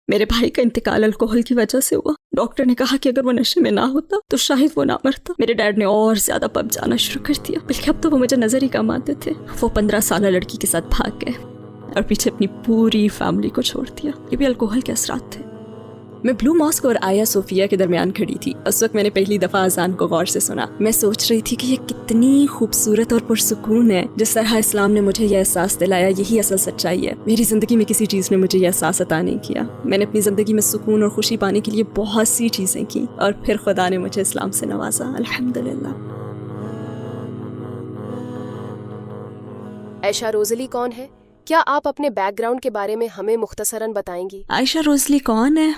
میرے بھائی کا انتقال الکوہل کی وجہ سے ہوا. ڈاکٹر نے کہا کہ اگر وہ نشے میں نہ ہوتا تو شاید وہ نہ مرتا. میرے ڈیڈ نے اور زیادہ پب جانا شروع کر دیا، بلکہ اب تو وہ مجھے نظر ہی کم آتے تھے. وہ 15 سالہ لڑکی کے ساتھ بھاگ گئے اور پیچھے اپنی پوری فیملی کو چھوڑ دیا. یہ بھی الکوہل کے اثرات تھے. میں بلو ماسک اور آیا صوفیہ کے درمیان کھڑی تھی. اس وقت میں نے پہلی دفعہ اذان کو غور سے سنا. میں سوچ رہی تھی کہ یہ کتنی خوبصورت اور پرسکون ہے. جس طرح اسلام نے مجھے یہ احساس دلایا، یہی اصل سچائی ہے. میری زندگی میں کسی چیز نے مجھے یہ احساس عطا نہیں کیا. میں نے اپنی زندگی میں سکون اور خوشی پانے کے لیے بہت سی چیزیں کی، اور پھر خدا نے مجھے اسلام سے نوازا. الحمدللہ. عائشہ روزلی کون ہے؟ کیا آپ اپنے بیک گراؤنڈ کے بارے میں ہمیں مختصراً بتائیں گی؟ عائشہ روزلی کون ہے؟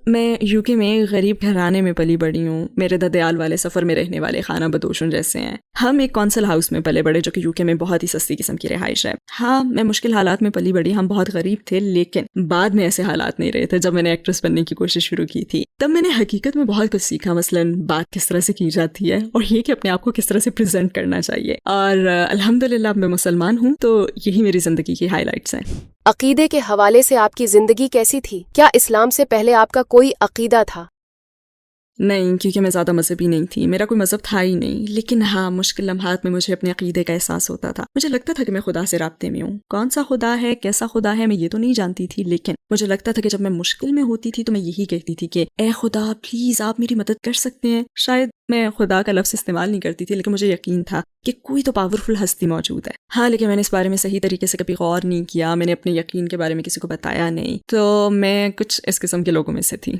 میں یو کے میں غریب گھرانے میں پلی بڑی ہوں. میرے ددیال والے سفر میں رہنے والے خانہ بدوشوں جیسے ہیں. ہم ایک کونسل ہاؤس میں پلے بڑے جو کہ یو کے میں بہت ہی سستی قسم کی رہائش ہے. ہاں، میں مشکل حالات میں پلی بڑی. ہم بہت غریب تھے، لیکن بعد میں ایسے حالات نہیں رہے تھے. جب میں نے ایکٹریس بننے کی کوشش شروع کی تھی تب میں نے حقیقت میں بہت کچھ سیکھا. مثلاً بات کس طرح سے کی جاتی ہے، اور یہ کہ اپنے آپ کو کس طرح سے پریزنٹ کرنا چاہیے. اور الحمدللہ اب میں مسلمان ہوں، تو یہی میری زندگی کی ہائی لائٹس ہیں. عقیدے کے حوالے سے آپ کی زندگی کیسی تھی؟ کیا اسلام سے پہلے آپ کا کوئی عقیدہ تھا؟ نہیں، کیونکہ میں زیادہ مذہبی نہیں تھی. میرا کوئی مذہب تھا ہی نہیں. لیکن ہاں، مشکل لمحات میں مجھے اپنے عقیدے کا احساس ہوتا تھا. مجھے لگتا تھا کہ میں خدا سے رابطے میں ہوں. کون سا خدا ہے، کیسا خدا ہے، میں یہ تو نہیں جانتی تھی. لیکن مجھے لگتا تھا کہ جب میں مشکل میں ہوتی تھی تو میں یہی کہتی تھی کہ اے خدا پلیز آپ میری مدد کر سکتے ہیں. شاید میں خدا کا لفظ استعمال نہیں کرتی تھی، لیکن مجھے یقین تھا کہ کوئی تو پاورفل ہستی موجود ہے. ہاں، لیکن میں نے اس بارے میں صحیح طریقے سے کبھی غور نہیں کیا. میں نے اپنے یقین کے بارے میں کسی کو بتایا نہیں. تو میں کچھ اس قسم کے لوگوں میں سے تھی.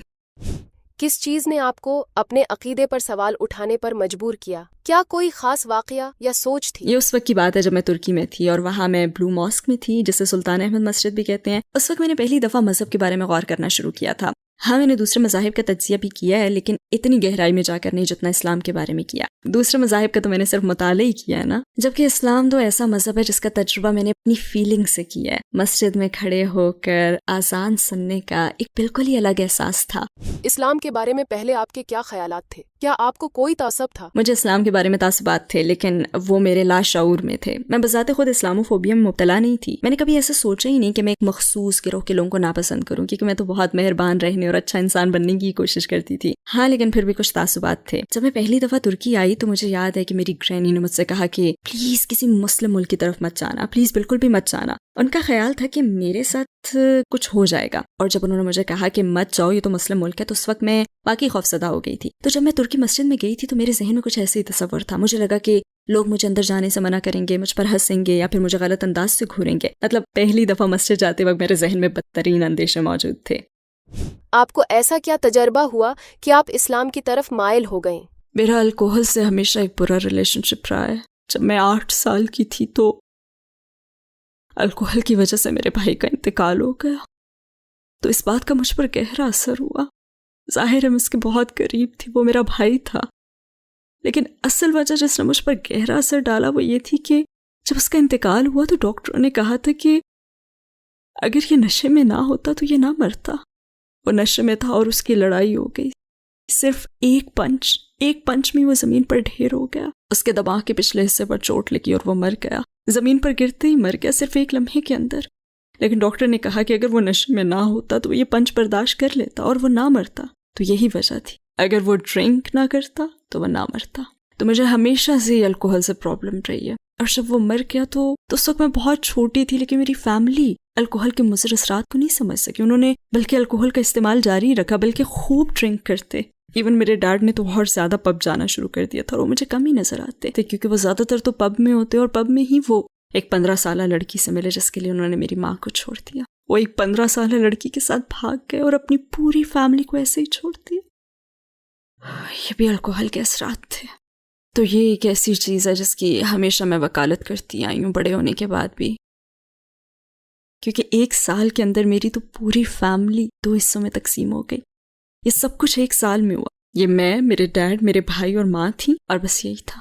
کس چیز نے آپ کو اپنے عقیدے پر سوال اٹھانے پر مجبور کیا؟ کیا کوئی خاص واقعہ یا سوچ تھی؟ یہ اس وقت کی بات ہے جب میں ترکی میں تھی، اور وہاں میں بلو ماسک میں تھی، جسے سلطان احمد مسجد بھی کہتے ہیں. اس وقت میں نے پہلی دفعہ مذہب کے بارے میں غور کرنا شروع کیا تھا. ہاں، میں نے دوسرے مذاہب کا تجزیہ بھی کیا ہے، لیکن اتنی گہرائی میں جا کر نہیں جتنا اسلام کے بارے میں کیا. دوسرے مذاہب کا تو میں نے صرف مطالعہ ہی کیا ہے نا، جبکہ اسلام تو ایسا مذہب ہے جس کا تجربہ میں نے اپنی فیلنگ سے کیا ہے. مسجد میں کھڑے ہو کر اذان سننے کا ایک بالکل ہی الگ احساس تھا. اسلام کے بارے میں پہلے آپ کے کیا خیالات تھے؟ کیا آپ کو کوئی تعصب تھا؟ مجھے اسلام کے بارے میں تعصبات تھے، لیکن وہ میرے لاشعور میں تھے. میں بذات خود اسلاموفوبیا میں مبتلا نہیں تھی. میں نے کبھی ایسا سوچا ہی نہیں کہ میں ایک مخصوص گروہ کے لوگوں کو ناپسند کروں، کیونکہ میں تو بہت مہربان رہنے اور اچھا انسان بننے کی کوشش کرتی تھی. ہاں، لیکن پھر بھی کچھ تعصبات تھے. جب میں پہلی دفعہ ترکی آئی تو مجھے یاد ہے کہ میری گرینی نے مجھ سے کہا کہ پلیز کسی مسلم ملک کی طرف مت جانا، پلیز بالکل بھی مت جانا. ان کا خیال تھا کہ میرے ساتھ کچھ ہو جائے گا. اور جب انہوں نے مجھے کہا کہ مت جاؤ، یہ تو مسلم ملک ہے، تو اس وقت میں باقی خوفزدہ ہو گئی تھی. تو جب میں ترکی مسجد میں گئی تھی تو میرے ذہن میں کچھ ایسے ہی تصور تھا. مجھے لگا کہ لوگ مجھے اندر جانے سے منع کریں گے، مجھ پر ہنسیں گے، یا پھر مجھے غلط انداز سے گھوریں گے. مطلب پہلی دفعہ مسجد جاتے وقت میرے ذہن میں بدترین اندیشے موجود تھے. آپ کو ایسا کیا تجربہ ہوا کہ آپ اسلام کی طرف مائل ہو گئیں؟ میرا الکوہل سے ہمیشہ ایک برا ریلیشن شپ رہا ہے. جب میں 8 سال کی تھی تو الکوہل کی وجہ سے میرے بھائی کا انتقال ہو گیا. تو اس بات کا مجھ پر گہرا اثر ہوا. ظاہر ہے میں اس کے بہت قریب تھی، وہ میرا بھائی تھا، لیکن اصل وجہ جس نے مجھ پر گہرا اثر ڈالا وہ یہ تھی کہ جب اس کا انتقال ہوا تو ڈاکٹروں نے کہا تھا کہ اگر یہ نشے میں نہ ہوتا تو یہ نہ مرتا. وہ نشے میں تھا اور اس کی لڑائی ہو گئی. صرف ایک پنچ میں وہ زمین پر ڈھیر ہو گیا. اس کے دماغ کے پچھلے حصے پر چوٹ لگی اور وہ مر گیا. زمین پر گرتے ہی مر گیا، صرف ایک لمحے کے اندر. لیکن ڈاکٹر نے کہا کہ اگر وہ نشے میں نہ ہوتا تو وہ یہ پنچ برداشت کر لیتا اور وہ نہ مرتا. تو یہی وجہ تھی. اگر وہ ڈرنک نہ کرتا تو وہ نہ مرتا. تو مجھے ہمیشہ سے الکوہل سے پرابلم رہی ہے. اور جب وہ مر گیا تو اس وقت میں بہت چھوٹی تھی، لیکن میری فیملی الکوہل کے مضر اثرات کو نہیں سمجھ سکی. انہوں نے بلکہ الکوہل کا استعمال جاری رکھا، بلکہ خوب ڈرنک کرتے. ایون میرے ڈیڈ نے تو اور زیادہ پب جانا شروع کر دیا تھا، اور وہ مجھے کم ہی نظر آتے تھے کیونکہ وہ زیادہ تر تو پب میں ہوتے، اور پب میں ہی وہ ایک 15 سالہ لڑکی سے ملے جس کے لیے انہوں نے میری ماں کو چھوڑ دیا. وہ ایک 15 سالہ لڑکی کے ساتھ بھاگ گئے اور اپنی پوری فیملی کو ایسے ہی چھوڑ دیا. یہ بھی الکوہل کے اثرات تھے. تو یہ ایک ایسی چیز ہے جس کی ہمیشہ میں وکالت کرتی آئی ہوں بڑے ہونے کے بعد بھی، کیونکہ 1 سال کے اندر میری تو پوری فیملی 2 حصوں میں تقسیم ہو گئی. یہ سب کچھ 1 سال میں ہوا. یہ میں، میرے ڈیڈ، میرے بھائی اور ماں تھی، اور بس یہی تھا.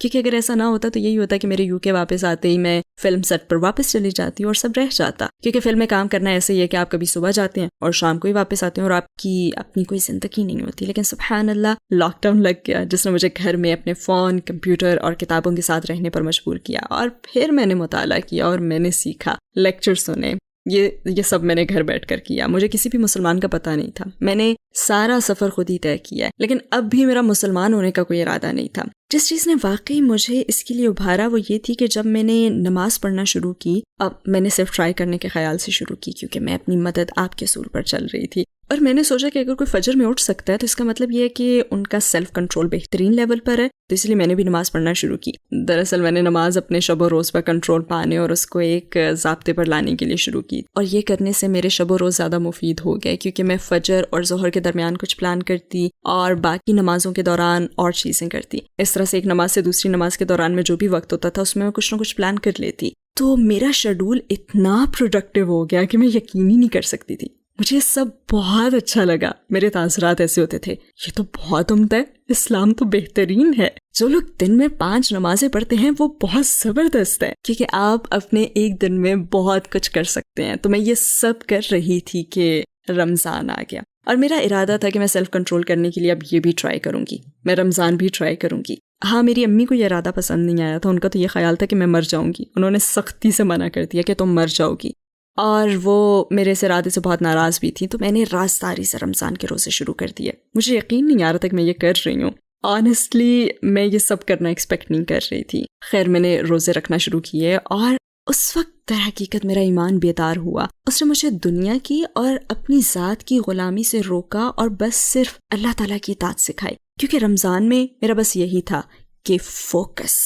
کیونکہ اگر ایسا نہ ہوتا تو یہی ہوتا کہ میرے UK واپس آتے ہی میں فلم سیٹ پر واپس چلی جاتی اور سب رہ جاتا. کیونکہ فلم میں کام کرنا ایسے ہی ہے کہ آپ کبھی صبح جاتے ہیں اور شام کو ہی واپس آتے ہیں اور آپ کی اپنی کوئی زندگی نہیں ہوتی. لیکن سبحان اللہ لاک ڈاؤن لگ گیا جس نے مجھے گھر میں اپنے فون، کمپیوٹر اور کتابوں کے ساتھ رہنے پر مجبور کیا. اور پھر میں نے مطالعہ کیا اور میں نے سیکھا، لیکچر سنے. یہ سب میں نے گھر بیٹھ کر کیا. مجھے کسی بھی مسلمان کا پتہ نہیں تھا. میں نے سارا سفر خود ہی طے کیا ہے. لیکن اب بھی میرا مسلمان ہونے کا کوئی ارادہ نہیں تھا. جس چیز نے واقعی مجھے اس کے لیے ابھارا وہ یہ تھی کہ جب میں نے نماز پڑھنا شروع کی، اب میں نے صرف ٹرائی کرنے کے خیال سے شروع کی کیونکہ میں اپنی مدد آپ کے اصول پر چل رہی تھی. اور میں نے سوچا کہ اگر کوئی فجر میں اٹھ سکتا ہے تو اس کا مطلب یہ ہے کہ ان کا سیلف کنٹرول بہترین لیول پر ہے. تو اس لیے میں نے بھی نماز پڑھنا شروع کی. دراصل میں نے نماز اپنے شب و روز پر کنٹرول پانے اور اس کو ایک ضابطے پر لانے کے لیے شروع کی. اور یہ کرنے سے میرے شب و روز زیادہ مفید ہو گئے کیونکہ میں فجر اور ظہر کے درمیان کچھ پلان کرتی اور باقی نمازوں کے دوران اور چیزیں کرتی. اس طرح سے ایک نماز سے دوسری نماز کے دوران میں جو بھی وقت ہوتا تھا اس میں کچھ نہ کچھ پلان کر لیتی. تو میرا شیڈول اتنا پروڈکٹیو ہو گیا کہ میں یقین ہی نہیں کر سکتی تھی. مجھے یہ سب بہت اچھا لگا. میرے تاثرات ایسے ہوتے تھے، یہ تو بہت عمدہ ہے، اسلام تو بہترین ہے. جو لوگ دن میں 5 نمازیں پڑھتے ہیں وہ بہت زبردست ہے کیونکہ آپ اپنے ایک دن میں بہت کچھ کر سکتے ہیں. تو میں یہ سب کر رہی تھی کہ رمضان آ گیا اور میرا ارادہ تھا کہ میں سیلف کنٹرول کرنے کے لیے اب یہ بھی ٹرائی کروں گی. میں رمضان بھی ٹرائی کروں گی. ہاں، میری امی کو یہ ارادہ پسند نہیں آیا تھا. ان کا تو یہ خیال تھا کہ میں مر جاؤں گی. انہوں نے سختی سے منع کر دیا کہ تم مر جاؤ گی اور وہ میرے اس ارادے سے بہت ناراض بھی تھی. تو میں نے رازداری سے رمضان کے روزے شروع کر دیے. مجھے یقین نہیں آ رہا تھا کہ میں یہ کر رہی ہوں. آنیسٹلی میں یہ سب کرنا ایکسپیکٹ نہیں کر رہی تھی. خیر میں نے روزے رکھنا شروع کیے اور اس وقت در حقیقت میرا ایمان بیدار ہوا. اس نے مجھے دنیا کی اور اپنی ذات کی غلامی سے روکا اور بس صرف اللہ تعالیٰ کی اطاعت سکھائی. کیونکہ رمضان میں میرا بس یہی تھا کہ فوکس.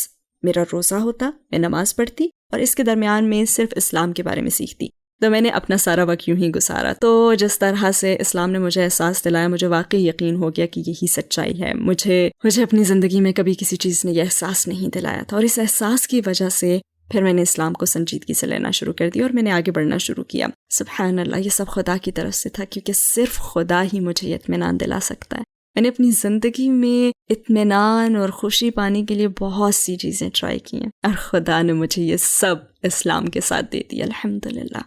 میرا روزہ ہوتا، میں نماز پڑھتی اور اس کے درمیان میں صرف اسلام کے بارے میں سیکھتی. تو میں نے اپنا سارا وقت یوں ہی گزارا. تو جس طرح سے اسلام نے مجھے احساس دلایا، مجھے واقعی یقین ہو گیا کہ یہی سچائی ہے. مجھے اپنی زندگی میں کبھی کسی چیز نے یہ احساس نہیں دلایا تھا اور اس احساس کی وجہ سے پھر میں نے اسلام کو سنجیدگی سے لینا شروع کر دیا اور میں نے آگے بڑھنا شروع کیا. سبحان اللہ، یہ سب خدا کی طرف سے تھا کیونکہ صرف خدا ہی مجھے یہ اطمینان دلا سکتا ہے. میں نے اپنی زندگی میں اطمینان اور خوشی پانے کے لیے بہت سی چیزیں ٹرائی کی ہیں اور خدا نے مجھے یہ سب اسلام کے ساتھ دے دیا، الحمدللہ.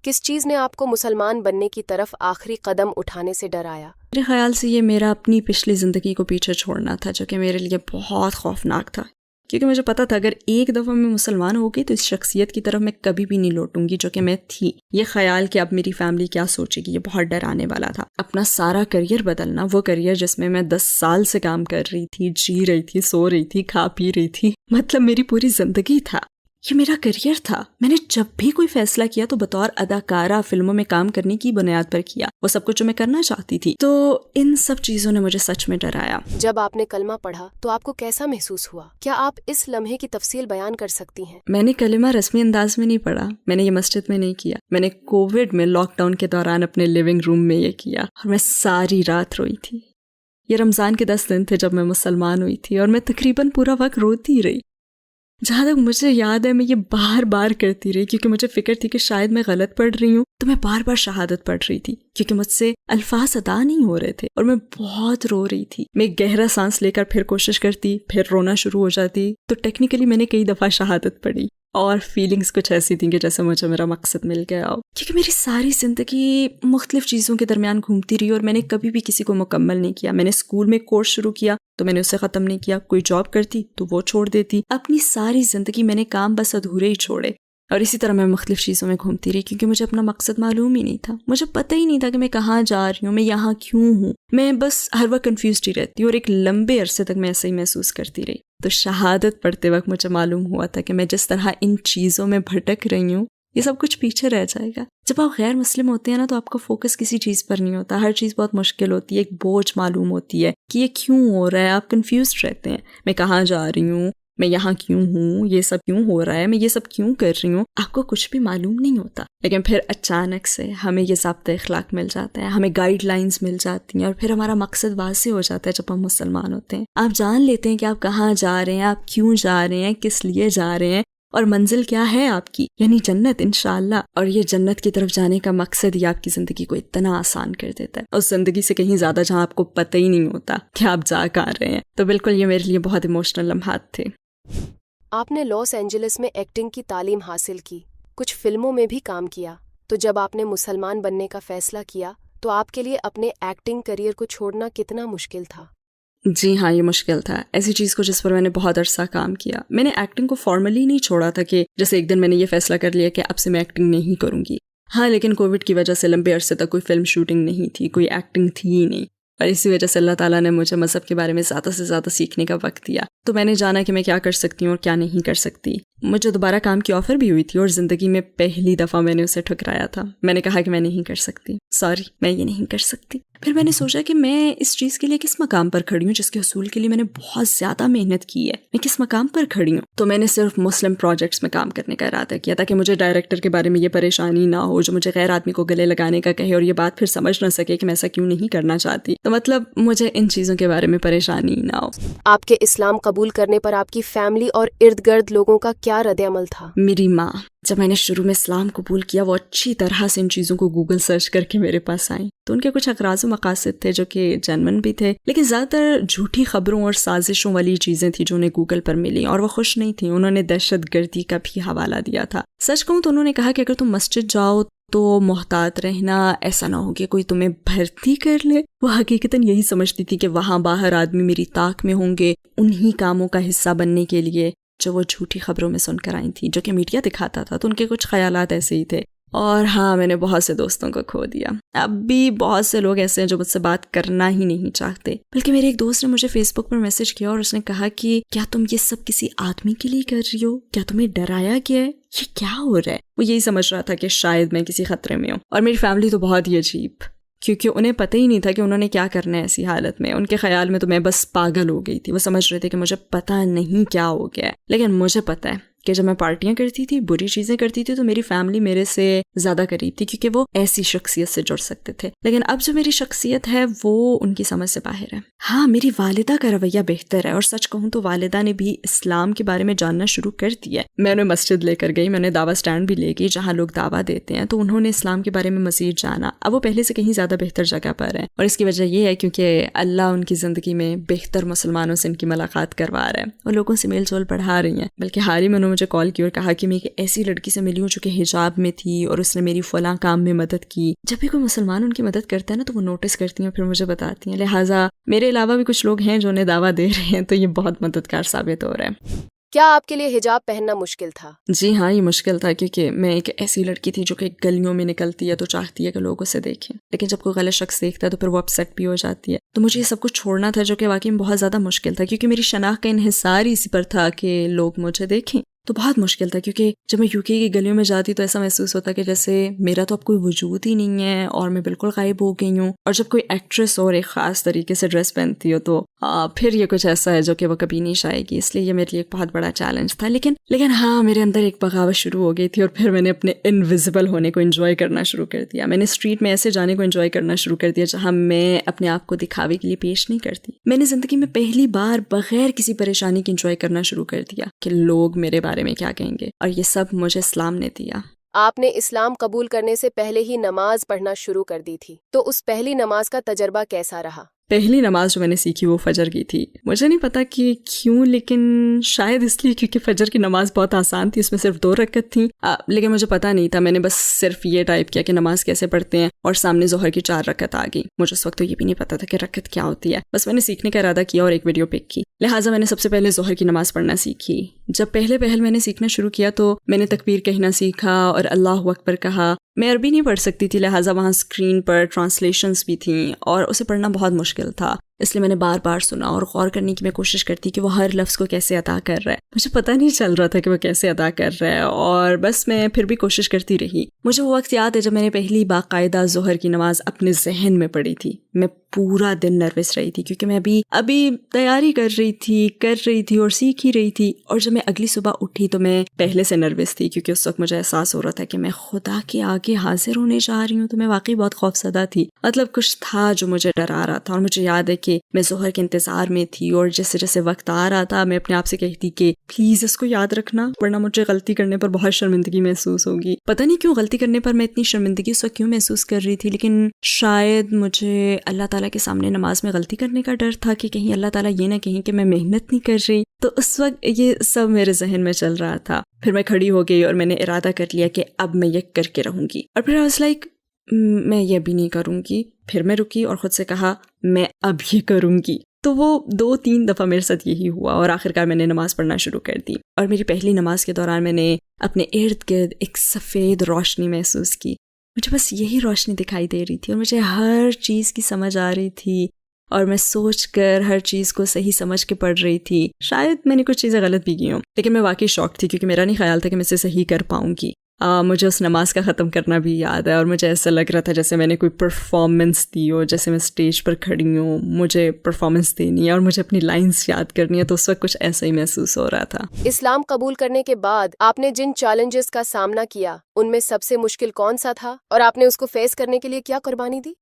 کس چیز نے آپ کو مسلمان بننے کی طرف آخری قدم اٹھانے سے ڈرایا؟ میرے خیال سے یہ میرا اپنی پچھلی زندگی کو پیچھے چھوڑنا تھا جو کہ میرے لیے بہت خوفناک تھا. کیونکہ مجھے پتا تھا اگر ایک دفعہ میں مسلمان ہو گئی تو اس شخصیت کی طرف میں کبھی بھی نہیں لوٹوں گی جو کہ میں تھی. یہ خیال کہ اب میری فیملی کیا سوچے گی یہ بہت ڈرانے والا تھا. اپنا سارا کریئر بدلنا، وہ کریئر جس میں 10 سال سے کام کر رہی تھی، جی رہی تھی، سو رہی تھی، کھا پی رہی تھی، مطلب میری پوری زندگی تھا. یہ میرا کریئر تھا. میں نے جب بھی کوئی فیصلہ کیا تو بطور اداکارہ فلموں میں کام کرنے کی بنیاد پر کیا، وہ سب کچھ جو میں کرنا چاہتی تھی. تو ان سب چیزوں نے مجھے سچ میں ڈرایا. جب آپ نے کلمہ پڑھا تو آپ کو کیسا محسوس ہوا؟ کیا آپ اس لمحے کی تفصیل بیان کر سکتی ہیں؟ میں نے کلمہ رسمی انداز میں نہیں پڑھا. میں نے یہ مسجد میں نہیں کیا. میں نے کووڈ میں لاک ڈاؤن کے دوران اپنے لیونگ روم میں یہ کیا اور میں ساری رات روئی تھی. یہ رمضان کے 10 دن تھے جب میں مسلمان ہوئی تھی اور میں تقریباً پورا وقت روتی رہی. جہاں تک مجھے یاد ہے میں یہ بار بار کرتی رہی کیونکہ مجھے فکر تھی کہ شاید میں غلط پڑھ رہی ہوں. تو میں بار بار شہادت پڑھ رہی تھی کیونکہ مجھ سے الفاظ ادا نہیں ہو رہے تھے اور میں بہت رو رہی تھی. میں گہرا سانس لے کر پھر کوشش کرتی، پھر رونا شروع ہو جاتی. تو ٹیکنیکلی میں نے کئی دفعہ شہادت پڑھی اور فیلنگز کچھ ایسی تھیں کہ جیسے مجھے میرا مقصد مل گیا ہو. کیونکہ میری ساری زندگی مختلف چیزوں کے درمیان گھومتی رہی اور میں نے کبھی بھی کسی کو مکمل نہیں کیا. میں نے اسکول میں کورس شروع کیا تو میں نے اسے ختم نہیں کیا. کوئی جاب کرتی تو وہ چھوڑ دیتی. اپنی ساری زندگی میں نے کام بس ادھورے ہی چھوڑے اور اسی طرح میں مختلف چیزوں میں گھومتی رہی کیونکہ مجھے اپنا مقصد معلوم ہی نہیں تھا. مجھے پتہ ہی نہیں تھا کہ میں کہاں جا رہی ہوں، میں یہاں کیوں ہوں. میں بس ہر وقت کنفیوزڈ ہی رہتی ہوں اور ایک لمبے عرصے تک میں ایسے ہی محسوس کرتی رہی. تو شہادت پڑھتے وقت مجھے معلوم ہوا تھا کہ میں جس طرح ان چیزوں میں بھٹک رہی ہوں یہ سب کچھ پیچھے رہ جائے گا. جب آپ غیر مسلم ہوتے ہیں نا تو آپ کا فوکس کسی چیز پر نہیں ہوتا. ہر چیز بہت مشکل ہوتی ہے، ایک بوجھ معلوم ہوتی ہے کہ یہ کیوں ہو رہا ہے. آپ کنفیوزڈ رہتے ہیں، میں کہاں جا رہی ہوں، میں یہاں کیوں ہوں، یہ سب کیوں ہو رہا ہے، میں یہ سب کیوں کر رہی ہوں. آپ کو کچھ بھی معلوم نہیں ہوتا. لیکن پھر اچانک سے ہمیں یہ ضابطۂ اخلاق مل جاتا ہے، ہمیں گائیڈ لائنز مل جاتی ہیں اور پھر ہمارا مقصد واضح ہو جاتا ہے. جب ہم مسلمان ہوتے ہیں آپ جان لیتے ہیں کہ آپ کہاں جا رہے ہیں، آپ کیوں جا رہے ہیں، کس لیے جا رہے ہیں. اور منزل کیا ہے آپ کی؟ یعنی جنت انشاءاللہ. اور یہ جنت کی طرف جانے کا مقصد ہی آپ کی زندگی کو اتنا آسان کر دیتا ہے، اس زندگی سے کہیں زیادہ جہاں آپ کو پتہ ہی نہیں ہوتا کہ آپ جا کہاں رہے ہیں. تو بالکل یہ میرے لیے بہت ایموشنل لمحات تھے. آپ نے لاس اینجلس میں ایکٹنگ کی تعلیم حاصل کی، کچھ فلموں میں بھی کام کیا، تو جب آپ نے مسلمان بننے کا فیصلہ کیا تو آپ کے لیے اپنے ایکٹنگ کریئر کو چھوڑنا کتنا مشکل تھا؟ جی ہاں، یہ مشکل تھا. ایسی چیز کو جس پر میں نے بہت عرصہ کام کیا. میں نے ایکٹنگ کو فارملی نہیں چھوڑا تھا کہ جیسے ایک دن میں نے یہ فیصلہ کر لیا کہ اب سے میں ایکٹنگ نہیں کروں گی. ہاں، لیکن کووڈ کی وجہ سے لمبے عرصے تک کوئی فلم شوٹنگ نہیں تھی، کوئی ایکٹنگ تھی ہی نہیں، اور اسی وجہ سے اللہ تعالیٰ نے مجھے مذہب کے بارے میں زیادہ سے زیادہ سیکھنے کا وقت دیا. تو میں نے جانا کہ میں کیا کر سکتی ہوں اور کیا نہیں کر سکتی. مجھے دوبارہ کام کی آفر بھی ہوئی تھی اور زندگی میں پہلی دفعہ میں نے اسے ٹھکرایا تھا. میں نے کہا کہ میں نہیں کر سکتی، سوری میں یہ نہیں کر سکتی. پھر میں نے سوچا کہ میں اس چیز کے لیے کس مقام پر کھڑی ہوں جس کے حصول کے لیے میں نے بہت زیادہ محنت کی ہے. میں کس مقام پر کھڑی ہوں؟ تو میں نے صرف مسلم پروجیکٹس میں کام کرنے کا ارادہ کیا تاکہ مجھے ڈائریکٹر کے بارے میں یہ پریشانی نہ ہو جو مجھے غیر آدمی کو گلے لگانے کا کہے اور یہ بات پھر سمجھ نہ سکے کہ میں ایسا کیوں نہیں کرنا چاہتی. تو مطلب مجھے ان چیزوں کے بارے میں پریشانی نہ ہو. آپ کے اسلام قبول کرنے پر آپ کی فیملی اور ارد گرد لوگوں کا کیا رد عمل تھا؟ میری ماں جب میں نے شروع میں اسلام قبول کیا وہ اچھی طرح سے ان چیزوں کو گوگل سرچ کر کے میرے پاس آئیں. تو ان کے کچھ اغراض و مقاصد تھے جو کہ جنون بھی تھے، لیکن زیادہ تر جھوٹی خبروں اور سازشوں والی چیزیں تھیں جو انہیں گوگل پر ملی اور وہ خوش نہیں تھیں. انہوں نے دہشت گردی کا بھی حوالہ دیا تھا. سچ کہوں تو انہوں نے کہا کہ اگر تم مسجد جاؤ تو محتاط رہنا، ایسا نہ ہو کہ کوئی تمہیں بھرتی کر لے. وہ حقیقتاً یہی سمجھتی تھی کہ وہاں باہر آدمی میری طاق میں ہوں گے انہی کاموں کا حصہ بننے کے لیے جو وہ جھوٹی خبروں میں سن کر آئی تھی جو کہ میڈیا دکھاتا تھا. تو ان کے کچھ خیالات ایسے ہی تھے. اور ہاں، میں نے بہت سے دوستوں کو کھو دیا. اب بھی بہت سے لوگ ایسے ہیں جو مجھ سے بات کرنا ہی نہیں چاہتے. بلکہ میرے ایک دوست نے مجھے فیس بک پر میسج کیا اور اس نے کہا کہ کیا تم یہ سب کسی آدمی کے لیے کر رہی ہو؟ کیا تمہیں ڈرایا گیا ہے؟ یہ کیا ہو رہا ہے؟ وہ یہی سمجھ رہا تھا کہ شاید میں کسی خطرے میں ہوں. اور میری فیملی تو بہت ہی عجیب، کیونکہ انہیں پتہ ہی نہیں تھا کہ انہوں نے کیا کرنا ہے ایسی حالت میں. ان کے خیال میں تو میں بس پاگل ہو گئی تھی. وہ سمجھ رہے تھے کہ مجھے پتہ نہیں کیا ہو گیا ہے، لیکن مجھے پتہ ہے کہ جب میں پارٹیاں کرتی تھی، بری چیزیں کرتی تھی، تو میری فیملی میرے سے زیادہ قریب تھی کیونکہ وہ ایسی شخصیت سے جڑ سکتے تھے. لیکن اب جو میری شخصیت ہے وہ ان کی سمجھ سے باہر ہے. ہاں، میری والدہ کا رویہ بہتر ہے، اور سچ کہوں تو والدہ نے بھی اسلام کے بارے میں جاننا شروع کر دیا ہے. میں انہیں مسجد لے کر گئی، میں انہیں دعویٰ اسٹینڈ بھی لے گئی جہاں لوگ دعویٰ دیتے ہیں، تو انہوں نے اسلام کے بارے میں مزید جانا. اب وہ پہلے سے کہیں زیادہ بہتر جگہ پر ہیں، اور اس کی وجہ یہ ہے کیونکہ اللہ ان کی زندگی میں بہتر مسلمانوں سے ان کی ملاقات کروا رہا ہے اور لوگوں سے میل جول بڑھا رہی ہیں. بلکہ حال ہی میں انہوں نے مجھے کال کی اور کہا کہ میں ایک ایسی لڑکی سے ملی ہوں جو کہ حجاب میں تھی اور اس نے میری فلاں کام میں مدد کی. جب بھی کوئی مسلمان ان کی مدد کرتا ہے نا تو وہ نوٹس کرتی ہیں، پھر مجھے بتاتی ہیں. لہٰذا میرے علاوہ بھی کچھ لوگ ہیں جو انہیں دعویٰ دے رہے ہیں، تو یہ بہت مددگار ثابت ہو رہا ہے. کیا آپ کے لیے حجاب پہننا مشکل تھا؟ جی ہاں، یہ مشکل تھا کیونکہ میں ایک ایسی لڑکی تھی جو کہ گلیوں میں نکلتی ہے تو چاہتی ہے کہ لوگ اسے دیکھیں، لیکن جب کوئی غلط شخص دیکھتا ہے تو پھر وہ اپسیٹ بھی ہو جاتی ہے. تو مجھے یہ سب کچھ چھوڑنا تھا جو کہ واقعی میں بہت زیادہ مشکل تھا کیونکہ میری شناخت کا انحصار ہی اسی پر تھا کہ لوگ مجھے دیکھیں. تو بہت مشکل تھا کیونکہ جب میں یو کے کی گلیوں میں جاتی تو ایسا محسوس ہوتا کہ جیسے میرا تو اب کوئی وجود ہی نہیں ہے اور میں بالکل غائب ہو گئی ہوں. اور جب کوئی ایکٹریس اور ایک خاص طریقے سے ڈریس پہنتی ہو تو پھر یہ کچھ ایسا ہے جو کہ وہ کبھی نہیں شائے گی. اس لیے یہ میرے لیے ایک بہت بڑا چیلنج تھا. لیکن ہاں، میرے اندر ایک بغاوت شروع ہو گئی تھی اور پھر میں نے اپنے انویزیبل ہونے کو انجوائے کرنا شروع کر دیا. میں نے اسٹریٹ میں ایسے جانے کو انجوائے کرنا شروع کر دیا جہاں میں اپنے آپ کو دکھاوے کے لیے پیش نہیں کرتی. میں نے زندگی میں پہلی بار بغیر کسی پریشانی کے انجوائے کرنا شروع کر دیا کہ لوگ میرے بارے میں کیا کہیں گے، اور یہ سب مجھے اسلام نے دیا. آپ نے اسلام قبول کرنے سے پہلے ہی نماز پڑھنا شروع کر دی تھی، تو اس پہلی نماز کا تجربہ کیسا رہا؟ پہلی نماز جو میں نے سیکھی وہ فجر کی تھی. مجھے نہیں پتا کہ کیوں، لیکن شاید اس لیے کیونکہ فجر کی نماز بہت آسان تھی، اس میں صرف 2 رکعت تھیں. لیکن مجھے پتا نہیں تھا، میں نے بس صرف یہ ٹائپ کیا کہ نماز کیسے پڑھتے ہیں اور سامنے ظہر کی 4 رکعت آ گئی. مجھے اس وقت تو یہ بھی نہیں پتا تھا کہ رکعت کیا ہوتی ہے. بس میں نے سیکھنے کا ارادہ کیا اور ایک ویڈیو پک کی. لہٰذا میں نے سب سے پہلے ظہر کی نماز پڑھنا سیکھی. جب پہلے میں نے سیکھنا شروع کیا تو میں نے تکبیر کہنا سیکھا اور اللہ اکبر کہا. میں عربی نہیں پڑھ سکتی تھی، لہٰذا وہاں اسکرین پر ٹرانسلیشنز بھی تھیں اور اسے پڑھنا بہت مشکل تھا. اس لیے میں نے بار بار سنا اور غور کرنے کی میں کوشش کرتی کہ وہ ہر لفظ کو کیسے ادا کر رہا ہے. مجھے پتہ نہیں چل رہا تھا کہ وہ کیسے ادا کر رہا ہے، اور بس میں پھر بھی کوشش کرتی رہی. مجھے وہ وقت یاد ہے جب میں نے پہلی باقاعدہ ظہر کی نماز اپنے ذہن میں پڑھی تھی. میں پورا دن نروس رہی تھی کیونکہ میں ابھی تیاری کر رہی تھی اور سیکھ ہی رہی تھی. اور جب میں اگلی صبح اٹھی تو میں پہلے سے نروس تھی کیونکہ اس وقت مجھے احساس ہو رہا تھا کہ میں خدا کے آگے حاضر ہونے جا رہی ہوں. تو میں واقعی بہت خوفزدہ تھی. مطلب کچھ تھا جو مجھے ڈرا رہا تھا. اور مجھے یاد ہے کہ میں ظہر کے انتظار میں تھی اور جیسے جیسے وقت آ رہا تھا میں اپنے آپ سے کہتی کہ پلیز اس کو یاد رکھنا ورنہ مجھے غلطی کرنے پر بہت شرمندگی محسوس ہوگی. پتہ نہیں کیوں غلطی کرنے پر میں اتنی شرمندگی اس وقت کیوں محسوس کر رہی تھی, لیکن شاید مجھے اللہ تعالیٰ کے سامنے نماز میں غلطی کرنے کا ڈر تھا کہ کہیں اللہ تعالیٰ یہ نہ کہیں کہ میں محنت نہیں کر رہی. تو اس وقت یہ سب میرے ذہن میں چل رہا تھا. پھر میں کھڑی ہو گئی اور میں نے ارادہ کر لیا کہ اب میں یہ کر کے رہوں گی, اور پھر I was like میں یہ بھی نہیں کروں گی. پھر میں رکی اور خود سے کہا میں اب یہ کروں گی. تو وہ 2-3 دفعہ میرے ساتھ یہی ہوا اور آخرکار میں نے نماز پڑھنا شروع کر دی. اور میری پہلی نماز کے دوران میں نے اپنے ارد گرد ایک سفید روشنی محسوس کی. مجھے بس یہی روشنی دکھائی دے رہی تھی اور مجھے ہر چیز کی سمجھ آ رہی تھی اور میں سوچ کر ہر چیز کو صحیح سمجھ کے پڑھ رہی تھی. شاید میں نے کچھ چیزیں غلط بھی کی ہوں, لیکن میں واقعی شاک تھی کیونکہ میرا نہیں خیال تھا کہ میں اسے صحیح کر پاؤں گی. مجھے اس نماز کا ختم کرنا بھی یاد ہے اور مجھے ایسا لگ رہا تھا جیسے میں نے کوئی پرفارمنس دی ہو, جیسے میں اسٹیج پر کھڑی ہوں, مجھے پرفارمنس دینی ہے اور مجھے اپنی لائنز یاد کرنی ہے. تو اس وقت کچھ ایسا ہی محسوس ہو رہا تھا. اسلام قبول کرنے کے بعد آپ نے جن چیلنجز کا سامنا کیا ان میں سب سے مشکل کون سا تھا اور آپ نے اس کو فیس کرنے کے لیے کیا قربانی دی؟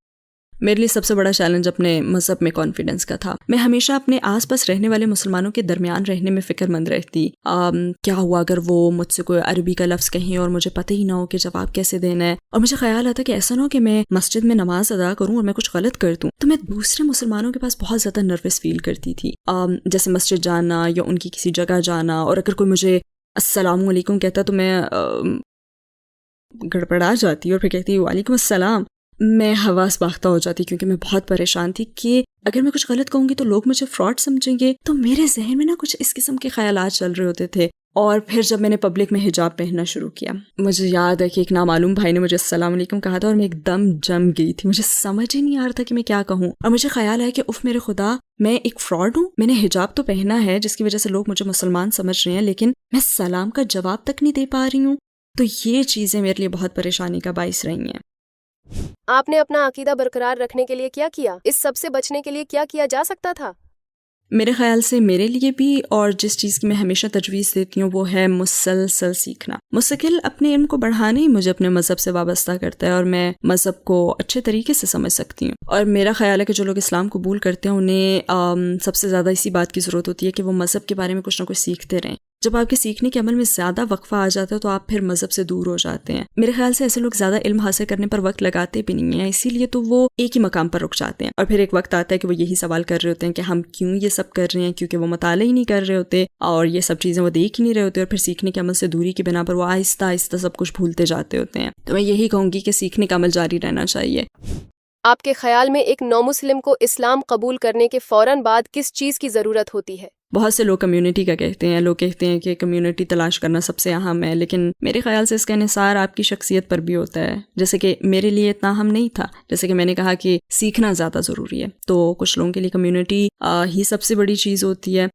میرے لیے سب سے بڑا چیلنج اپنے مذہب میں کانفیڈنس کا تھا. میں ہمیشہ اپنے آس پاس رہنے والے مسلمانوں کے درمیان رہنے میں فکر مند رہتی. کیا ہوا اگر وہ مجھ سے کوئی عربی کا لفظ کہیں اور مجھے پتہ ہی نہ ہو کہ جواب کیسے دینا ہے, اور مجھے خیال آتا کہ ایسا نہ ہو کہ میں مسجد میں نماز ادا کروں اور میں کچھ غلط کر دوں. تو میں دوسرے مسلمانوں کے پاس بہت زیادہ نروس فیل کرتی تھی, جیسے مسجد جانا یا ان کی کسی جگہ جانا, اور اگر کوئی مجھے السلام علیکم کہتا تو میں گڑبڑا جاتی اور پھر کہتی وعلیکم السلام. میں حواس باختہ ہو جاتی کیونکہ میں بہت پریشان تھی کہ اگر میں کچھ غلط کہوں گی تو لوگ مجھے فراڈ سمجھیں گے. تو میرے ذہن میں نا کچھ اس قسم کے خیالات چل رہے ہوتے تھے. اور پھر جب میں نے پبلک میں حجاب پہننا شروع کیا, مجھے یاد ہے کہ ایک نامعلوم بھائی نے مجھے السلام علیکم کہا تھا اور میں ایک دم جم گئی تھی. مجھے سمجھ ہی نہیں آ رہا تھا کہ میں کیا کہوں, اور مجھے خیال آیا کہ اف میرے خدا, میں ایک فراڈ ہوں. میں نے حجاب تو پہنا ہے جس کی وجہ سے لوگ مجھے مسلمان سمجھ رہے ہیں, لیکن میں سلام کا جواب تک نہیں دے پا رہی ہوں. تو یہ چیزیں میرے لیے بہت پریشانی کا باعث رہی ہیں. آپ نے اپنا عقیدہ برقرار رکھنے کے لیے کیا کیا؟ اس سب سے بچنے کے لیے کیا کیا جا سکتا تھا؟ میرے خیال سے میرے لیے بھی, اور جس چیز کی میں ہمیشہ تجویز دیتی ہوں وہ ہے مسلسل سیکھنا. مستقل اپنے علم کو بڑھانا ہی مجھے اپنے مذہب سے وابستہ کرتا ہے اور میں مذہب کو اچھے طریقے سے سمجھ سکتی ہوں. اور میرا خیال ہے کہ جو لوگ اسلام قبول کرتے ہیں انہیں سب سے زیادہ اسی بات کی ضرورت ہوتی ہے کہ وہ مذہب کے بارے میں کچھ نہ کچھ سیکھتے رہیں. جب آپ کے سیکھنے کے عمل میں زیادہ وقفہ آ جاتا ہے تو آپ پھر مذہب سے دور ہو جاتے ہیں. میرے خیال سے ایسے لوگ زیادہ علم حاصل کرنے پر وقت لگاتے بھی نہیں ہیں, اسی لیے تو وہ ایک ہی مقام پر رک جاتے ہیں. اور پھر ایک وقت آتا ہے کہ وہ یہی سوال کر رہے ہوتے ہیں کہ ہم کیوں یہ سب کر رہے ہیں, کیونکہ وہ مطالعہ ہی نہیں کر رہے ہوتے اور یہ سب چیزیں وہ دیکھ ہی نہیں رہے ہوتے, اور پھر سیکھنے کے عمل سے دوری کی بنا پر وہ آہستہ آہستہ سب کچھ بھولتے جاتے ہوتے ہیں. تو میں یہی کہوں گی کہ سیکھنے کا عمل جاری رہنا چاہیے. آپ کے خیال میں ایک نو مسلم کو اسلام قبول کرنے کے فوراً بعد کس چیز کی ضرورت ہوتی ہے؟ بہت سے لوگ کمیونٹی کا کہتے ہیں, لوگ کہتے ہیں کہ کمیونٹی تلاش کرنا سب سے اہم ہے, لیکن میرے خیال سے اس کا انحصار آپ کی شخصیت پر بھی ہوتا ہے. جیسے کہ میرے لیے اتنا اہم نہیں تھا, جیسے کہ میں نے کہا کہ سیکھنا زیادہ ضروری ہے, تو کچھ لوگوں کے لیے کمیونٹی ہی سب سے بڑی چیز ہوتی ہے.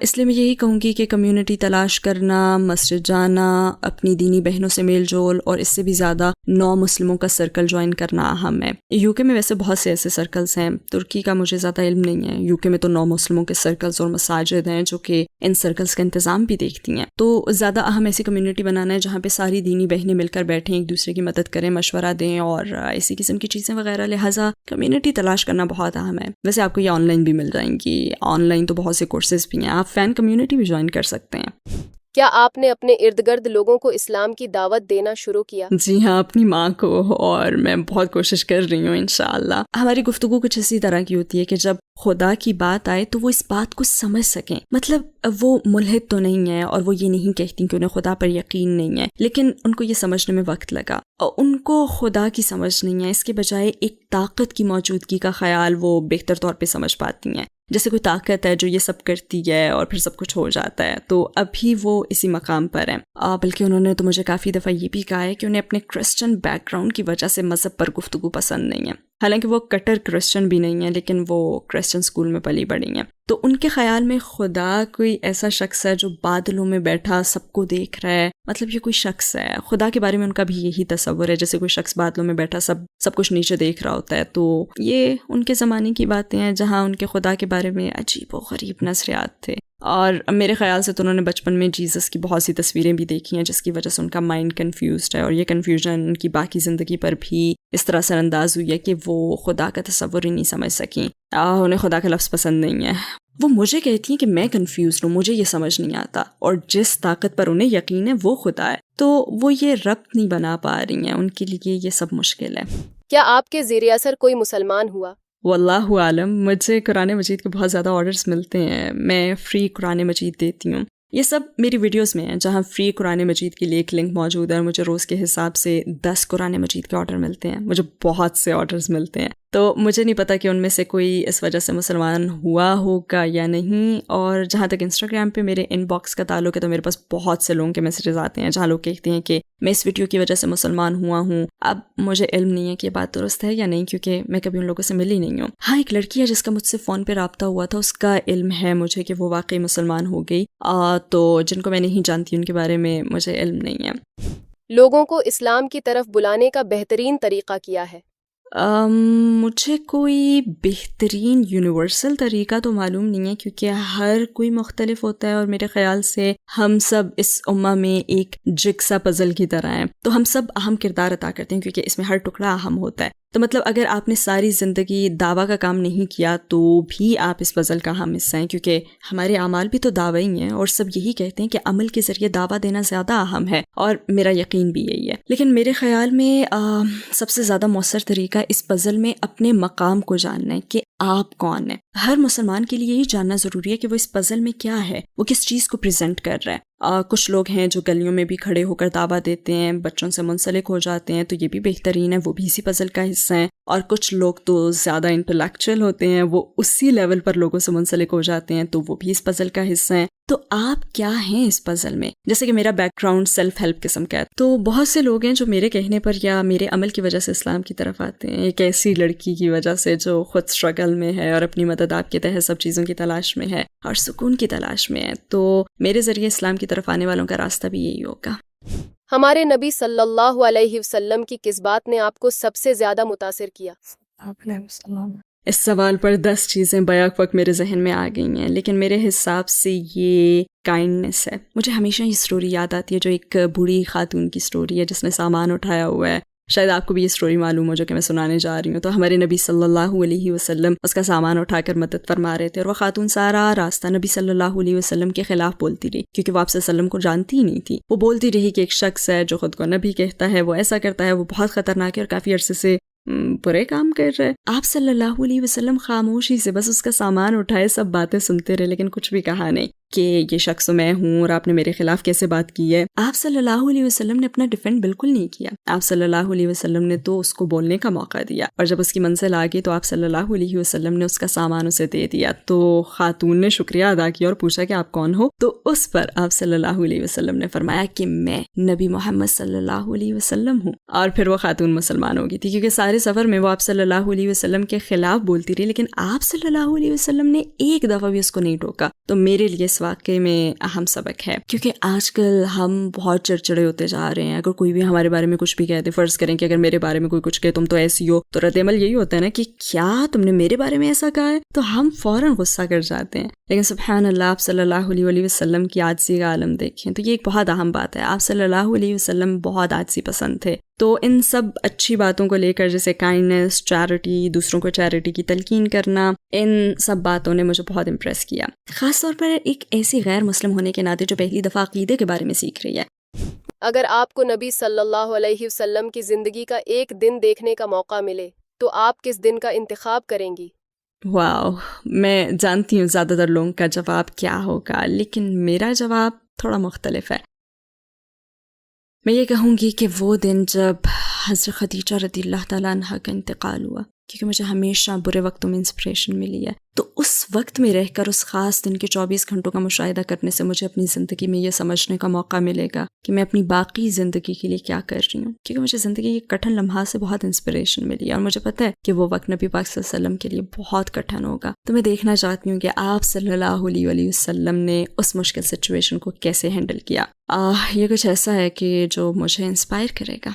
اس لیے میں یہی کہوں گی کہ کمیونٹی تلاش کرنا, مسجد جانا, اپنی دینی بہنوں سے میل جول, اور اس سے بھی زیادہ نو مسلموں کا سرکل جوائن کرنا اہم ہے. یو کے میں ویسے بہت سے ایسے سرکلز ہیں, ترکی کا مجھے زیادہ علم نہیں ہے. یو کے میں تو نو مسلموں کے سرکلز اور مساجد ہیں جو کہ ان سرکلز کا انتظام بھی دیکھتی ہیں. تو زیادہ اہم ایسی کمیونٹی بنانا ہے جہاں پہ ساری دینی بہنیں مل کر بیٹھیں, ایک دوسرے کی مدد کریں, مشورہ دیں اور اسی قسم کی چیزیں وغیرہ. لہٰذا کمیونٹی تلاش کرنا بہت اہم ہے. ویسے آپ کو یہ آن لائن بھی مل جائیں گی, آن لائن تو بہت سے کورسز بھی ہیں, آپ فین کمیونٹی بھی جوائن کر سکتے ہیں. کیا آپ نے اپنے ارد گرد لوگوں کو اسلام کی دعوت دینا شروع کیا؟ جی ہاں, اپنی ماں کو, اور میں بہت کوشش کر رہی ہوں انشاءاللہ. ہماری گفتگو کچھ اسی طرح کی ہوتی ہے کہ جب خدا کی بات آئے تو وہ اس بات کو سمجھ سکیں. مطلب وہ ملحد تو نہیں ہے اور وہ یہ نہیں کہتی کہ انہیں خدا پر یقین نہیں ہے, لیکن ان کو یہ سمجھنے میں وقت لگا. اور ان کو خدا کی سمجھ نہیں ہے, اس کے بجائے ایک طاقت کی موجودگی کا خیال وہ بہتر طور پہ سمجھ پاتی ہیں. جیسے کوئی طاقت ہے جو یہ سب کرتی ہے اور پھر سب کچھ ہو جاتا ہے. تو ابھی وہ اسی مقام پر ہیں. بلکہ انہوں نے تو مجھے کافی دفعہ یہ بھی کہا ہے کہ انہیں اپنے کرسچن بیک گراؤنڈ کی وجہ سے مذہب پر گفتگو پسند نہیں ہے. حالانکہ وہ کٹر کرسچن بھی نہیں ہیں, لیکن وہ کرسچن اسکول میں پلی بڑھی ہیں. تو ان کے خیال میں خدا کوئی ایسا شخص ہے جو بادلوں میں بیٹھا سب کو دیکھ رہا ہے. مطلب یہ کوئی شخص ہے. خدا کے بارے میں ان کا بھی یہی تصور ہے, جیسے کوئی شخص بادلوں میں بیٹھا سب کچھ نیچے دیکھ رہا ہوتا ہے. تو یہ ان کے زمانے کی باتیں ہیں جہاں ان کے خدا کے بارے میں عجیب و غریب نظریات تھے. اور میرے خیال سے تو انہوں نے بچپن میں جیزس کی بہت سی تصویریں بھی دیکھی ہیں جس کی وجہ سے ان کا مائنڈ کنفیوزڈ ہے، اور یہ کنفیوژن ان کی باقی زندگی پر بھی اس طرح اثر انداز ہوئی ہے کہ وہ خدا کا تصور ہی نہیں سمجھ سکیں، انہیں خدا کا لفظ پسند نہیں ہے۔ وہ مجھے کہتی ہیں کہ میں کنفیوزڈ ہوں، مجھے یہ سمجھ نہیں آتا، اور جس طاقت پر انہیں یقین ہے وہ خدا ہے، تو وہ یہ ربط نہیں بنا پا رہی ہیں، ان کے لیے یہ سب مشکل ہے۔ کیا آپ کے زیر اثر کوئی مسلمان ہوا؟ واللہ عالم، مجھے قرآن مجید کے بہت زیادہ آرڈرز ملتے ہیں، میں فری قرآن مجید دیتی ہوں، یہ سب میری ویڈیوز میں ہیں جہاں فری قرآن مجید کے لیے ایک لنک موجود ہے، اور مجھے روز کے حساب سے 10 قرآن مجید کے آرڈر ملتے ہیں، مجھے بہت سے آرڈرز ملتے ہیں، تو مجھے نہیں پتا کہ ان میں سے کوئی اس وجہ سے مسلمان ہوا ہوگا یا نہیں۔ اور جہاں تک انسٹاگرام پہ میرے ان باکس کا تعلق ہے تو میرے پاس بہت سے لوگوں کے میسیجز آتے ہیں جہاں لوگ کہتے ہیں کہ میں اس ویڈیو کی وجہ سے مسلمان ہوا ہوں۔ اب مجھے علم نہیں ہے کہ یہ بات درست ہے یا نہیں، کیونکہ میں کبھی ان لوگوں سے ملی نہیں ہوں۔ ہاں، ایک لڑکی ہے جس کا مجھ سے فون پہ رابطہ ہوا تھا، اس کا علم ہے مجھے کہ وہ واقعی مسلمان ہو گئی، تو جن کو میں نہیں جانتی ان کے بارے میں مجھے علم نہیں ہے۔ لوگوں کو اسلام کی طرف بلانے کا بہترین طریقہ کیا ہے؟ مجھے کوئی بہترین یونیورسل طریقہ تو معلوم نہیں ہے، کیونکہ ہر کوئی مختلف ہوتا ہے، اور میرے خیال سے ہم سب اس امہ میں ایک جگسا پزل کی طرح ہیں، تو ہم سب اہم کردار ادا کرتے ہیں کیونکہ اس میں ہر ٹکڑا اہم ہوتا ہے۔ تو مطلب اگر آپ نے ساری زندگی دعویٰ کا کام نہیں کیا تو بھی آپ اس پزل کا اہم حصہ ہیں، کیونکہ ہمارے اعمال بھی تو دعوی ہی ہیں، اور سب یہی کہتے ہیں کہ عمل کے ذریعے دعویٰ دینا زیادہ اہم ہے، اور میرا یقین بھی یہی ہے۔ لیکن میرے خیال میں سب سے زیادہ مؤثر طریقہ اس پزل میں اپنے مقام کو جاننا ہے کہ آپ کون ہیں۔ ہر مسلمان کے لیے یہی جاننا ضروری ہے کہ وہ اس پزل میں کیا ہے، وہ کس چیز کو پریزنٹ کر رہا ہے۔ کچھ لوگ ہیں جو گلیوں میں بھی کھڑے ہو کر دعویٰ دیتے ہیں، بچوں سے منسلک ہو جاتے ہیں، تو یہ بھی بہترین ہے، وہ بھی اسی پزل کا حصہ ہیں۔ اور کچھ لوگ تو زیادہ انٹلیکچوئل ہوتے ہیں، وہ اسی لیول پر لوگوں سے منسلک ہو جاتے ہیں، تو وہ بھی اس پزل کا حصہ ہیں۔ تو آپ کیا ہیں اس پزل میں؟ جیسے کہ میرا بیک گراؤنڈ سیلف ہیلپ قسم کا ہے، تو بہت سے لوگ ہیں جو میرے کہنے پر یا میرے عمل کی وجہ سے اسلام کی طرف آتے ہیں، ایک ایسی لڑکی کی وجہ سے جو خود اسٹرگل میں ہے اور اپنی مدد آپ کے تحت سب چیزوں کی تلاش میں ہے اور سکون کی تلاش میں ہے، تو میرے ذریعے اسلام کی طرف آنے والوں کا راستہ بھی یہی ہوگا۔ ہمارے نبی صلی اللہ علیہ وسلم کی کس بات نے آپ کو سب سے زیادہ متاثر کیا؟ اس سوال پر 10 چیزیں بیک وقت میرے ذہن میں آ گئی ہیں، لیکن میرے حساب سے یہ کائنڈنس ہے۔ مجھے ہمیشہ یہ سٹوری یاد آتی ہے جو ایک بوڑھی خاتون کی سٹوری ہے جس نے سامان اٹھایا ہوا ہے، شاید آپ کو بھی یہ سٹوری معلوم ہو جو کہ میں سنانے جا رہی ہوں۔ تو ہمارے نبی صلی اللہ علیہ وسلم اس کا سامان اٹھا کر مدد فرما رہے تھے، اور وہ خاتون سارا راستہ نبی صلی اللہ علیہ وسلم کے خلاف بولتی رہی، کیونکہ وہ آپ صلی اللہ علیہ وسلم کو جانتی ہی نہیں تھی۔ وہ بولتی رہی کہ ایک شخص ہے جو خود کو نبی کہتا ہے، وہ ایسا کرتا ہے، وہ بہت خطرناک ہے اور کافی عرصے سے برے کام کر رہے۔ آپ صلی اللہ علیہ وسلم خاموشی سے بس اس کا سامان اٹھائے، سب باتیں سنتے رہے، لیکن کچھ بھی کہا نہیں کہ یہ شخص میں ہوں اور آپ نے میرے خلاف کیسے بات کی ہے۔ آپ صلی اللہ علیہ وسلم نے اپنا ڈیفینڈ بالکل نہیں کیا، آپ صلی اللہ علیہ وسلم نے تو اس کو بولنے کا موقع دیا، اور جب اس کی منزل آ گئی تو آپ صلی اللہ علیہ وسلم نے اس کا سامان اسے دے دیا۔ تو خاتون نے شکریہ ادا کیا اور پوچھا کہ آپ کون ہو، تو اس پر آپ صلی اللہ علیہ وسلم نے فرمایا کہ میں نبی محمد صلی اللہ علیہ وسلم ہوں، اور پھر وہ خاتون مسلمان ہو گئی تھی، کیونکہ سارے سفر میں وہ آپ صلی اللہ علیہ وسلم کے خلاف بولتی رہی، لیکن آپ صلی اللہ علیہ وسلم نے ایک دفعہ بھی اس کو نہیں ٹوکا۔ تو میرے لیے اس واقعے میں اہم سبق ہے، کیونکہ آج کل ہم بہت چڑچڑے ہوتے جا رہے ہیں۔ اگر کوئی بھی ہمارے بارے میں کچھ بھی کہتے، فرض کریں کہ اگر میرے بارے میں کوئی کچھ کہے تم تو ایسی ہو، تو رد عمل یہی ہوتا ہے نا کہ کیا تم نے میرے بارے میں ایسا کہا ہے، تو ہم فوراً غصہ کر جاتے ہیں۔ لیکن سبحان اللہ، آپ صلی اللہ علیہ وسلم کی عاجزی کا عالم دیکھیں، تو یہ ایک بہت اہم بات ہے۔ آپ صلی اللہ علیہ وسلم بہت عاجزی پسند تھے، تو ان سب اچھی باتوں کو لے کر، جیسے کائنڈنس، چیریٹی، دوسروں کو چیریٹی کی تلقین کرنا، ان سب باتوں نے مجھے بہت امپریس کیا، خاص طور پر ایک ایسی غیر مسلم ہونے کے ناطے جو پہلی دفعہ عقیدے کے بارے میں سیکھ رہی ہے۔ اگر آپ کو نبی صلی اللہ علیہ وسلم کی زندگی کا ایک دن دیکھنے کا موقع ملے تو آپ کس دن کا انتخاب کریں گی؟ واو، میں جانتی ہوں زیادہ تر لوگوں کا جواب کیا ہوگا، لیکن میرا جواب تھوڑا مختلف ہے۔ میں یہ کہوں گی کہ وہ دن جب حضرت خدیجہ رضی اللہ تعالیٰ عنہ کا انتقال ہوا، کیونکہ مجھے ہمیشہ برے وقتوں میں انسپریشن ملی ہے، تو اس وقت میں رہ کر اس خاص دن کے 24 گھنٹوں کا مشاہدہ کرنے سے مجھے اپنی زندگی میں یہ سمجھنے کا موقع ملے گا کہ میں اپنی باقی زندگی کے لیے کیا کر رہی ہوں، کیونکہ مجھے زندگی کے کٹھن لمحات سے بہت انسپریشن ملی ہے، اور مجھے پتہ ہے کہ وہ وقت نبی پاک صلی اللہ علیہ وسلم کے لیے بہت کٹھن ہوگا۔ تو میں دیکھنا چاہتی ہوں کہ آپ صلی اللہ علیہ وسلم نے اس مشکل سچویشن کو کیسے ہینڈل کیا۔ یہ کچھ ایسا ہے کہ جو مجھے انسپائر کرے گا۔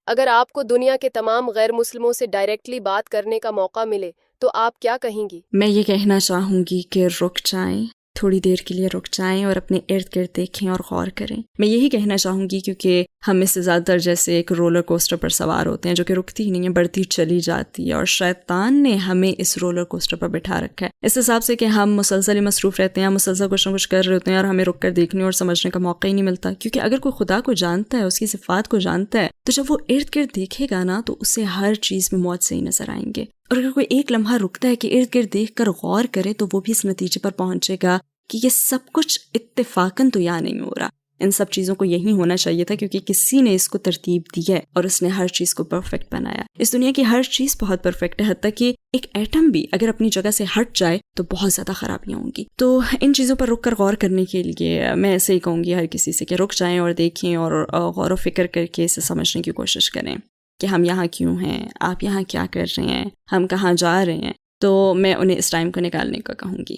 اگر آپ کو دنیا کے تمام غیر مسلموں سے ڈائریکٹلی بات کرنے کا موقع ملے تو آپ کیا کہیں گی؟ میں یہ کہنا چاہوں گی کہ رک جائیں، تھوڑی دیر کے لیے رک جائیں اور اپنے ارد گرد دیکھیں اور غور کریں. میں یہی کہنا چاہوں گی کیونکہ ہم میں سے زیادہ تر جیسے ایک رولر کوسٹر پر سوار ہوتے ہیں جو کہ رکتی ہی نہیں ہے، بڑھتی چلی جاتی ہے، اور شیطان نے ہمیں اس رولر کوسٹر پر بٹھا رکھا ہے اس حساب سے کہ ہم مسلسل مصروف رہتے ہیں، مسلسل کچھ نہ کچھ کر رہے ہوتے ہیں اور ہمیں رک کر دیکھنے اور سمجھنے کا موقع ہی نہیں ملتا. کیونکہ اگر کوئی خدا کو جانتا ہے، اس کی صفات کو جانتا ہے، تو جب وہ ارد گرد دیکھے گا نا تو اسے ہر چیز میں موت سے ہی نظر آئیں گے. اور اگر کوئی ایک لمحہ رکتا ہے کہ ارد گرد دیکھ کر غور کرے تو وہ بھی اس نتیجے پر پہنچے گا کہ یہ سب کچھ اتفاقاً تو یا نہیں ہو رہا، ان سب چیزوں کو یہی ہونا چاہیے تھا کیونکہ کسی نے اس کو ترتیب دی ہے اور اس نے ہر چیز کو پرفیکٹ بنایا. اس دنیا کی ہر چیز بہت پرفیکٹ ہے، حتیٰ کہ ایک ایٹم بھی اگر اپنی جگہ سے ہٹ جائے تو بہت زیادہ خرابیاں ہوں گی. تو ان چیزوں پر رک کر غور کرنے کے لیے میں ایسے ہی کہوں گی ہر کسی سے کہ رک جائیں اور دیکھیں اور غور و فکر کر کے اسے سمجھنے کی کوشش کریں کہ ہم یہاں کیوں ہیں، آپ یہاں کیا کر رہے ہیں، ہم کہاں جا رہے ہیں. تو میں انہیں اس ٹائم کو نکالنے کا کہوں گی.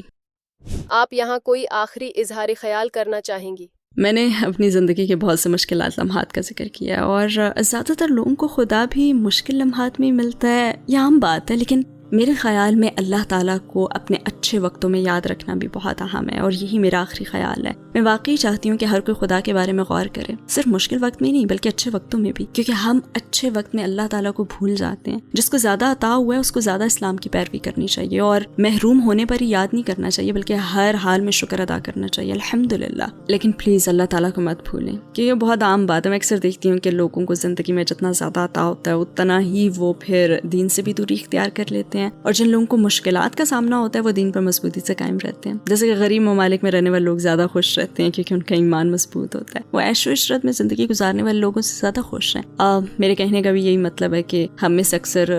آپ یہاں کوئی آخری اظہار خیال کرنا چاہیں گی؟ میں نے اپنی زندگی کے بہت سے مشکلات لمحات کا ذکر کیا اور زیادہ تر لوگوں کو خدا بھی مشکل لمحات میں ملتا ہے، یہ عام بات ہے، لیکن میرے خیال میں اللہ تعالیٰ کو اپنے اچھے وقتوں میں یاد رکھنا بھی بہت اہم ہے، اور یہی میرا آخری خیال ہے. میں واقعی چاہتی ہوں کہ ہر کوئی خدا کے بارے میں غور کرے، صرف مشکل وقت میں نہیں بلکہ اچھے وقتوں میں بھی، کیونکہ ہم اچھے وقت میں اللہ تعالیٰ کو بھول جاتے ہیں. جس کو زیادہ عطا ہوا ہے اس کو زیادہ اسلام کی پیروی کرنی چاہیے اور محروم ہونے پر ہی یاد نہیں کرنا چاہیے بلکہ ہر حال میں شکر ادا کرنا چاہیے، الحمدللہ. لیکن پلیز اللہ تعالیٰ کو مت بھولیں، کہ یہ بہت عام بات ہے. میں اکثر دیکھتی ہوں کہ لوگوں کو زندگی میں جتنا زیادہ عطا ہوتا ہے اتنا ہی وہ پھر دین سے بھی دوری اختیار کر لیتے ہیں، اور جن لوگوں کو مشکلات کا سامنا ہوتا ہے وہ دین پر مضبوطی سے قائم رہتے ہیں. جیسے کہ غریب ممالک میں رہنے والے لوگ زیادہ خوش رہتے ہیں کیونکہ ان کا ایمان مضبوط ہوتا ہے. وہ عیش و عشرت میں زندگی گزارنے والے لوگوں سے زیادہ خوش ہیں. میرے کہنے کا بھی یہی مطلب ہے کہ ہم میں سے اکثر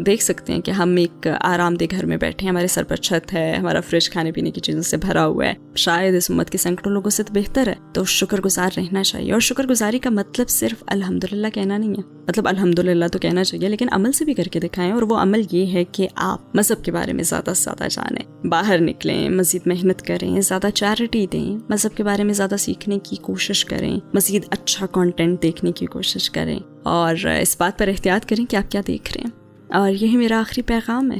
دیکھ سکتے ہیں کہ ہم ایک آرام دہ گھر میں بیٹھے ہیں، ہمارے سر پر چھت ہے، ہمارا فریج کھانے پینے کی چیزوں سے بھرا ہوا ہے، شاید اس امت کے سینکڑوں لوگوں سے تو بہتر ہے. تو شکر گزار رہنا چاہیے، اور شکر گزاری کا مطلب صرف الحمدللہ کہنا نہیں ہے. مطلب الحمدللہ تو کہنا چاہیے لیکن عمل سے بھی کر کے دکھائیں، اور وہ عمل یہ ہے کہ آپ مذہب کے بارے میں زیادہ سے زیادہ جانیں، باہر نکلیں، مزید محنت کریں، زیادہ چیریٹی دیں، مذہب کے بارے میں زیادہ سیکھنے کی کوشش کریں، مزید اچھا کنٹینٹ دیکھنے کی کوشش کریں، اور اس بات پر احتیاط کریں کہ آپ کیا دیکھ رہے ہیں. اور یہی میرا آخری پیغام ہے.